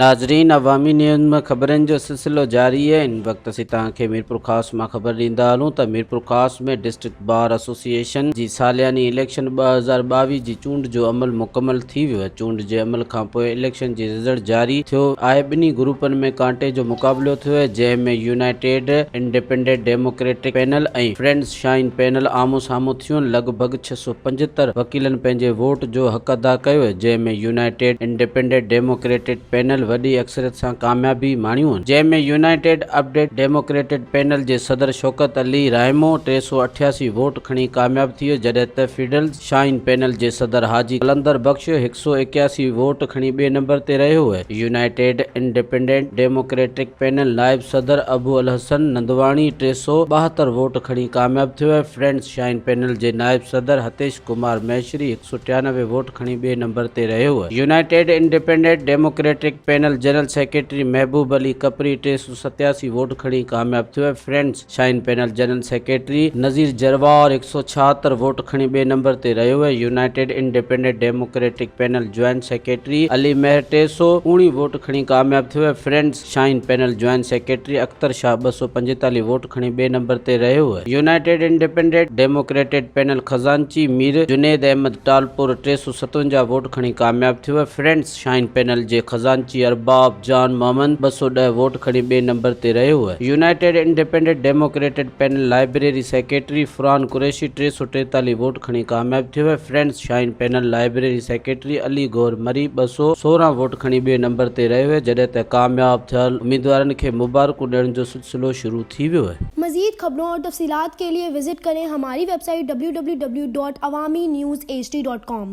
नाज़रीन, अवामी न्यूज़ में ख़बरनि जो सिलसिलो जारी है। इन वक्त असीं तव्हांखे मीरपुर ख़ास मां ख़बर ॾींदा हलूं त मीरपुर ख़ास में डिस्ट्रिक्ट बार एसोसिएशन जी सालियानी इलेक्शन 2022 जी चूंड जो अमल मुकमल थी वियो आहे। चूंड जे अमल खां पोइ इलेक्शन जी रिज़ल्ट जारी थियो आहे। ॿिन्ही ग्रुपनि में कांटे जो मुक़ाबिलो थियो आहे, जंहिं में यूनाइटेड इंडिपेंडेंट डेमोक्रेटिक पैनल ऐं फ्रेंड्स शाइन पैनल आम्हूं साम्हूं थियूं। लॻभॻि 675 वकीलनि पंहिंजे वोट जो हक़ अदा कयो आहे, जंहिं में यूनाइटेड इंडिपेंडेंट डेमोक्रेटिक पैनल वॾी अक्सरियत सां कामयाबी माणियूं आहिनि, जंहिं में यूनाइटेड अपडेट डेमोक्रेटिक पैनल जे सदर शौकत अली रहमो 388 वोट खणी कामयाब थी वियो, जॾहिं त फिडल्स शाइन पैनल जे सदर हाजी कलंदर बख्श 181 वोट खणी ॿिए नंबर ते रहियो आहे। यूनाइटेड इंडिपेंडेंट डेमोक्रेटिक पैनल नायब सदर अबू अल हसन नंदवाणी 372 वोट खणी कामयाब थियो आहे। फ्रेंड्स शाइन पैनल जे नायब सदर हतेश कुमार मैशरी 193 वोट खणी ॿिए नंबर ते रहियो आहे। United Independent Democratic panel general secretary Mahboob Ali Kapri 387 vote खणी कामयाब थियो है। Friends shine panel general secretary Nazir Jarwar 176 vote खणी ॿिए नंबर ते रहियो है। United Independent Democratic panel joint secretary Ali Mahar 319 vote खणी कामयाब थियो है। Friends shine panel joint secretary Akhtar Shah 245 vote खणी ॿिए नंबर ते रहियो है। यूनाइटेड इंडिपेंडेंट डेमोक्रेटिक पैनल खजांची मीर जुनेद अहमद टालपुर 357 वोट खणी कामयाब थियो है। फ्रेंड्स शाइन पैनल जे खजांची अरबाब जान मोहम्मद 210 वोट खणी ॿिए नंबर ते रहियो है। United Independent Democratic panel library secretary Furan Qureshi 343 vote खणी कामयाब थियो है। Friends shine panel library secretary Ali Gaur Mari 216 vote खणी ॿिए नंबर ते रहियो है, जॾहिं त कामयाब थियल उम्मीदवारनि खे मुबारकूं ॾियण जो सिलसिलो शुरू थी वियो है। मज़ीद खबरों और तफसीलात के लिए विजिट करें हमारी वेबसाइट www.awamiNewsHD.com।